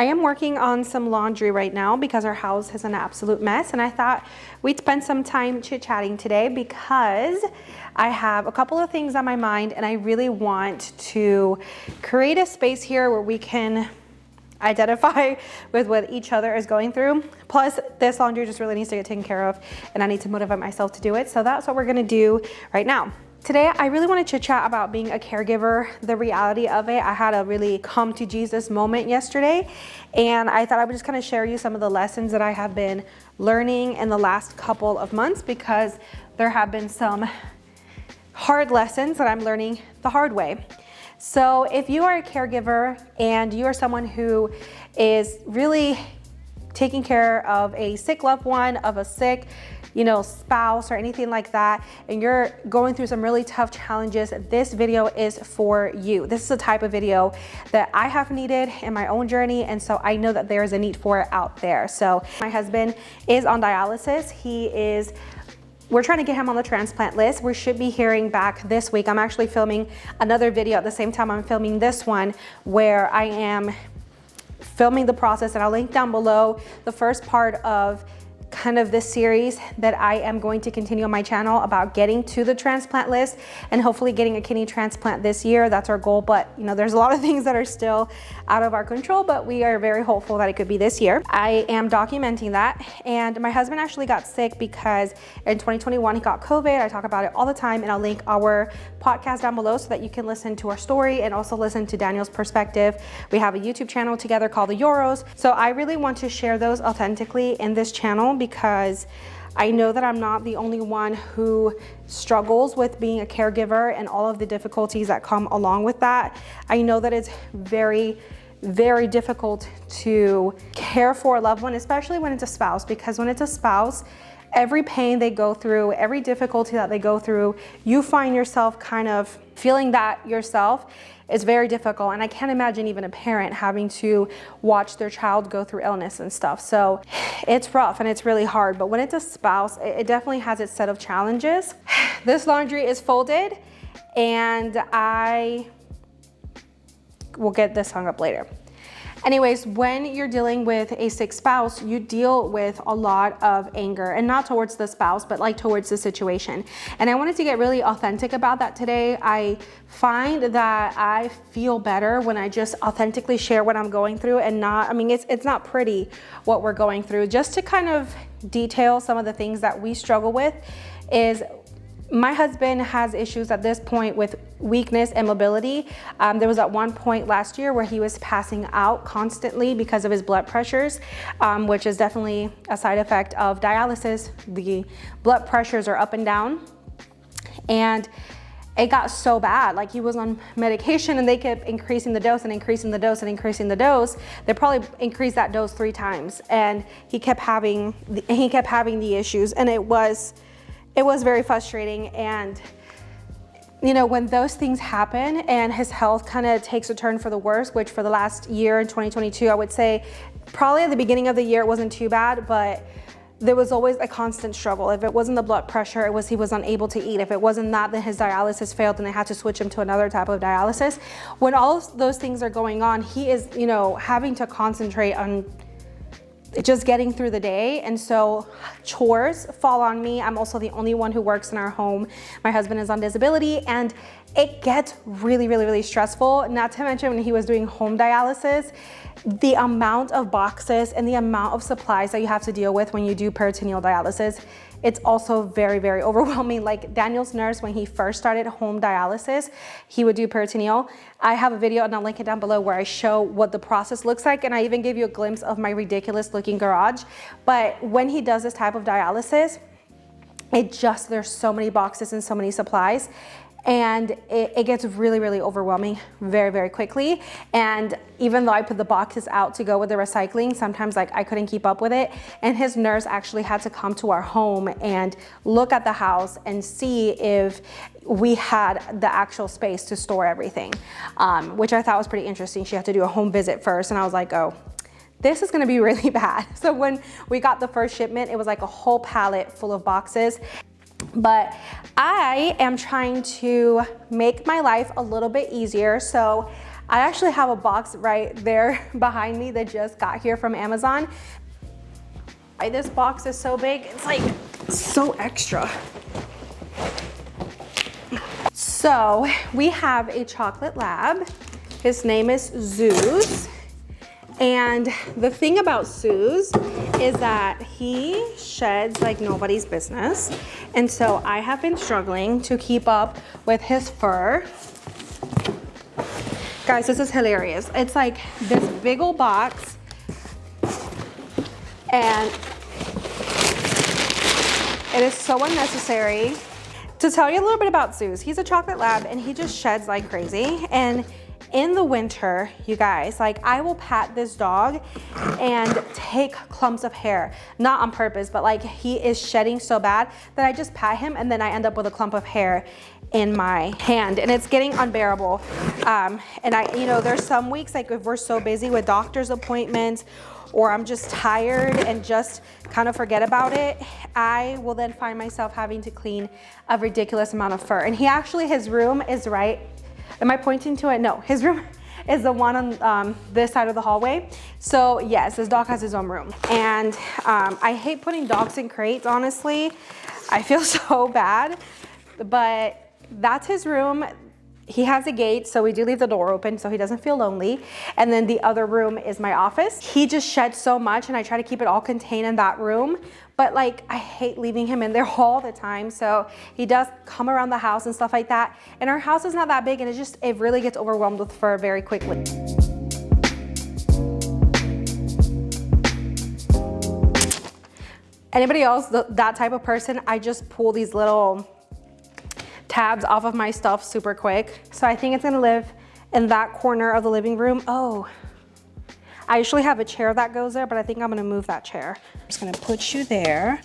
I am working on some laundry right now because our house is an absolute mess, and I thought we'd spend some time chit-chatting today because I have a couple of things on my mind and I really want to create a space here where we can identify with what each other is going through. Plus, this laundry just really needs to get taken care of and I need to motivate myself to do it. So that's what we're gonna do right now. Today, I really want to chit chat about being a caregiver, the reality of it. I had a really come to Jesus moment yesterday, and I thought I would just kind of share you some of the lessons that I have been learning in the last couple of months, because there have been some hard lessons that I'm learning the hard way. So if you are a caregiver and you are someone who is really taking care of a sick loved one, of a sick spouse or anything like that, and you're going through some really tough challenges, this video is for you. This is a type of video that I have needed in my own journey, and so I know that there is a need for it out there. So my husband is on dialysis. We're trying to get him on the transplant list. We should be hearing back this week. I'm actually filming another video at the same time I'm filming this one, where I am filming the process, and I'll link down below the first part of kind of this series that I am going to continue on my channel about getting to the transplant list and hopefully getting a kidney transplant this year. That's our goal, but there's a lot of things that are still out of our control, but we are very hopeful that it could be this year. I am documenting that, and my husband actually got sick because in 2021 he got COVID. I talk about it all the time, and I'll link our podcast down below so that you can listen to our story and also listen to Daniel's perspective. We have a YouTube channel together called the Yorros. So I really want to share those authentically in this channel, because I know that I'm not the only one who struggles with being a caregiver and all of the difficulties that come along with that. I know that it's very, very difficult to care for a loved one, especially when it's a spouse, because when it's a spouse, every pain they go through, every difficulty that they go through, you find yourself kind of feeling that yourself. Is very difficult, and I can't imagine even a parent having to watch their child go through illness and stuff. So it's rough and it's really hard, but when it's a spouse, it definitely has its set of challenges. This laundry is folded, and I will get this hung up later. Anyways, when you're dealing with a sick spouse, you deal with a lot of anger, and not towards the spouse, but like towards the situation. And I wanted to get really authentic about that today. I find that I feel better when I just authentically share what I'm going through, and it's not pretty what we're going through. Just to kind of detail some of the things that we struggle with is, my husband has issues at this point with weakness and mobility. There was at one point last year where he was passing out constantly because of his blood pressures, which is definitely a side effect of dialysis. The blood pressures are up and down, and it got so bad. Like, he was on medication and they kept increasing the dose and increasing the dose and increasing the dose. They probably increased that dose 3 times, and he kept having the issues, and it was very frustrating. And when those things happen and his health kind of takes a turn for the worse, which for the last year in 2022, I would say probably at the beginning of the year it wasn't too bad, but there was always a constant struggle. If it wasn't the blood pressure, he was unable to eat. If it wasn't that, then his dialysis failed and they had to switch him to another type of dialysis. When all of those things are going on, he is having to concentrate on just getting through the day, and so chores fall on me. I'm also the only one who works in our home. My husband is on disability, and it gets really, really, really stressful. Not to mention, when he was doing home dialysis, the amount of boxes and the amount of supplies that you have to deal with when you do peritoneal dialysis, it's also very, very overwhelming. Like, Daniel's nurse, when he first started home dialysis, he would do peritoneal. I have a video, and I'll link it down below, where I show what the process looks like, and I even give you a glimpse of my ridiculous looking garage. But when he does this type of dialysis, there's so many boxes and so many supplies, and it gets really, really overwhelming very, very quickly. And even though I put the boxes out to go with the recycling, sometimes I couldn't keep up with it. And his nurse actually had to come to our home and look at the house and see if we had the actual space to store everything, which I thought was pretty interesting. She had to do a home visit first, and I was like, oh, this is gonna be really bad. So when we got the first shipment, it was like a whole pallet full of boxes. But I am trying to make my life a little bit easier. So I actually have a box right there behind me that just got here from Amazon. This box is so big, it's like so extra. So we have a chocolate lab. His name is Zeus. And the thing about Zeus is that he sheds like nobody's business. And so I have been struggling to keep up with his fur. Guys, this is hilarious. It's like this big old box, and it is so unnecessary. To tell you a little bit about Zeus, he's a chocolate lab and he just sheds like crazy. And in the winter, you guys, like I will pat this dog and take clumps of hair, not on purpose, but like he is shedding so bad that I just pat him and then I end up with a clump of hair in my hand, and it's getting unbearable. And there's some weeks, like if we're so busy with doctor's appointments or I'm just tired and just kind of forget about it, I will then find myself having to clean a ridiculous amount of fur. And his room is right. Am I pointing to it? No, his room is the one on this side of the hallway. So yes, this dog has his own room. And I hate putting dogs in crates, honestly. I feel so bad, but that's his room. He has a gate, so we do leave the door open so he doesn't feel lonely. And then the other room is my office. He just sheds so much and I try to keep it all contained in that room. But like, I hate leaving him in there all the time. So he does come around the house and stuff like that. And our house is not that big and it really gets overwhelmed with fur very quickly. Anybody else, that type of person, I just pull these little tabs off of my stuff super quick. So I think it's gonna live in that corner of the living room. Oh, I usually have a chair that goes there, but I think I'm gonna move that chair. I'm just gonna put you there.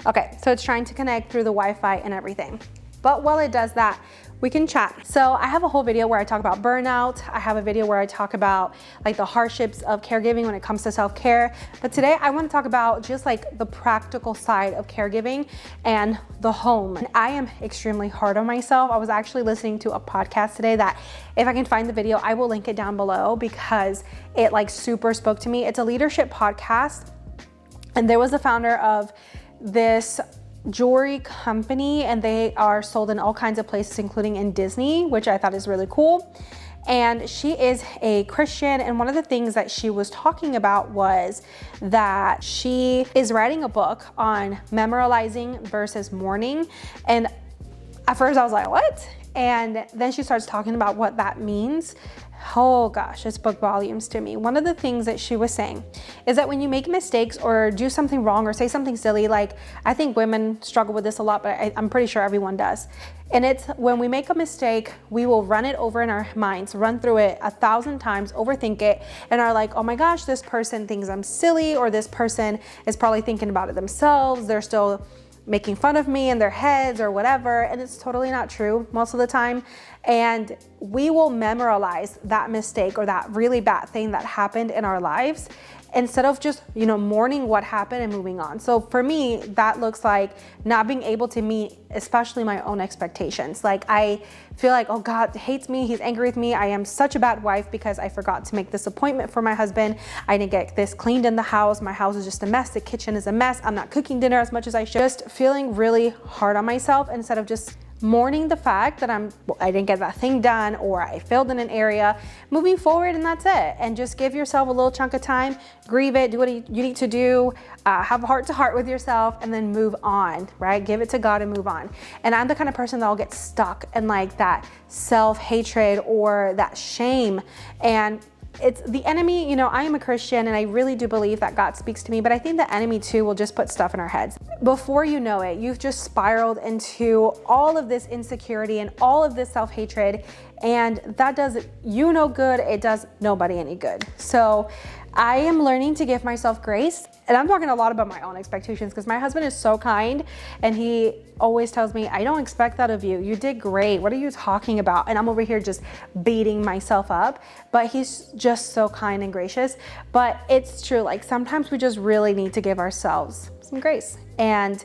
Okay, so it's trying to connect through the Wi-Fi and everything. But while it does that, we can chat. So I have a whole video where I talk about burnout. I have a video where I talk about like the hardships of caregiving when it comes to self-care. But today I want to talk about just like the practical side of caregiving and the home. And I am extremely hard on myself. I was actually listening to a podcast today that if I can find the video, I will link it down below because it like super spoke to me. It's a leadership podcast. And there was the founder of this jewelry company and they are sold in all kinds of places, including in Disney, which I thought is really cool. And she is a Christian, and one of the things that she was talking about was that she is writing a book on memorializing versus mourning. And at first I was like, what? And then she starts talking about what that means. Oh gosh, it spoke volumes to me. One of the things that she was saying is that when you make mistakes or do something wrong or say something silly, like I think women struggle with this a lot, but I'm pretty sure everyone does. And it's when we make a mistake, we will run it over in our minds, run through it 1,000 times, overthink it, and are like, oh my gosh, this person thinks I'm silly, or this person is probably thinking about it themselves. They're still making fun of me in their heads or whatever, and it's totally not true most of the time. And we will memorialize that mistake or that really bad thing that happened in our lives instead of just, mourning what happened and moving on. So for me, that looks like not being able to meet, especially my own expectations. Like I feel like, oh, God hates me. He's angry with me. I am such a bad wife because I forgot to make this appointment for my husband. I didn't get this cleaned in the house. My house is just a mess. The kitchen is a mess. I'm not cooking dinner as much as I should. Just feeling really hard on myself instead of just mourning the fact that I didn't get that thing done or I failed in an area, moving forward, and that's it. And just give yourself a little chunk of time, grieve it, do what you need to do, have a heart to heart with yourself, and then move on, right? Give it to God and move on. And I'm the kind of person that'll get stuck in like that self-hatred or that shame. And it's the enemy, I am a Christian and I really do believe that God speaks to me, but I think the enemy too will just put stuff in our heads. Before you know it, you've just spiraled into all of this insecurity and all of this self-hatred, and that does you no good, it does nobody any good. So I am learning to give myself grace, and I'm talking a lot about my own expectations because my husband is so kind and he always tells me, I don't expect that of you. You did great. What are you talking about? And I'm over here just beating myself up, but he's just so kind and gracious. But it's true, like sometimes we just really need to give ourselves some grace. And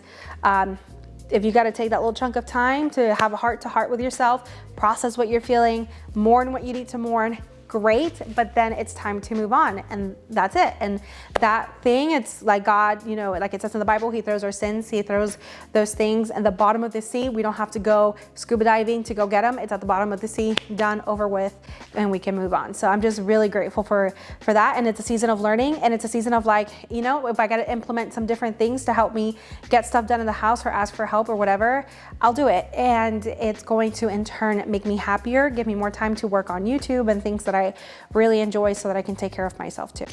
if you got to take that little chunk of time to have a heart to heart with yourself, process what you're feeling, mourn what you need to mourn, great, but then it's time to move on, and that's it. And that thing, it's like God, you know, like it says in the Bible, he throws our sins, he throws those things in the bottom of the sea. We don't have to go scuba diving to go get them. It's at the bottom of the sea, done, over with, and we can move on. So I'm just really grateful for that. And it's a season of learning, and it's a season of like, you know, if I got to implement some different things to help me get stuff done in the house or ask for help or whatever, I'll do it. And it's going to in turn make me happier, give me more time to work on YouTube and things that I really enjoy so that I can take care of myself too.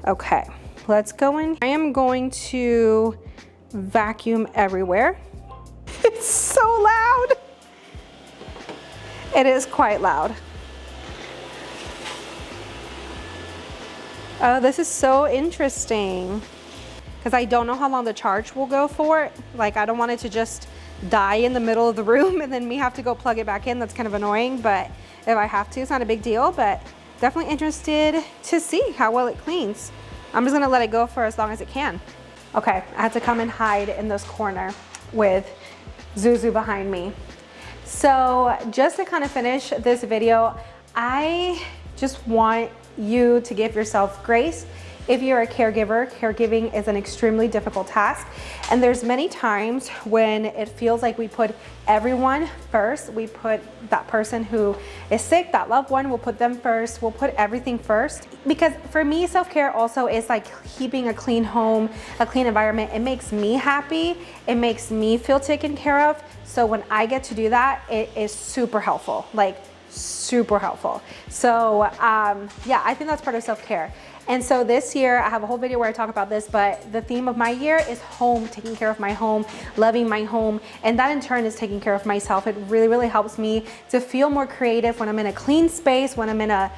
Okay, let's go in. I am going to vacuum everywhere. It's so loud. It is quite loud. Oh, this is so interesting because I don't know how long the charge will go for. Like, I don't want it to just die in the middle of the room and then me have to go plug it back in. That's kind of annoying, but if I have to, it's not a big deal, but definitely interested to see how well it cleans. I'm just gonna let it go for as long as it can. Okay, I had to come and hide in this corner with Zuzu behind me. So just to kind of finish this video, I just want you to give yourself grace. If you're a caregiver, caregiving is an extremely difficult task. And there's many times when it feels like we put everyone first. We put that person who is sick, that loved one, we'll put them first. We'll put everything first. Because for me, self-care also is like keeping a clean home, a clean environment. It makes me happy. It makes me feel taken care of. So when I get to do that, it is super helpful, like super helpful. So yeah, I think that's part of self-care. And so this year, I have a whole video where I talk about this, but the theme of my year is home, taking care of my home, loving my home. And that in turn is taking care of myself. It really, really helps me to feel more creative when I'm in a clean space, when I'm in a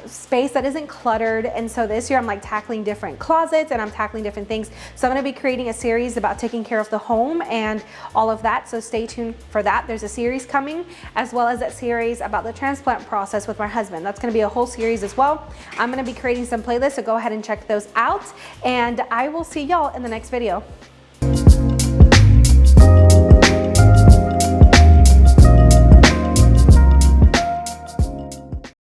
space that isn't cluttered. And so this year I'm like tackling different closets and I'm tackling different things. So I'm gonna be creating a series about taking care of the home and all of that. So stay tuned for that. There's a series coming, as well as that series about the transplant process with my husband. That's gonna be a whole series as well. I'm gonna be creating some playlists, so go ahead and check those out. And I will see y'all in the next video.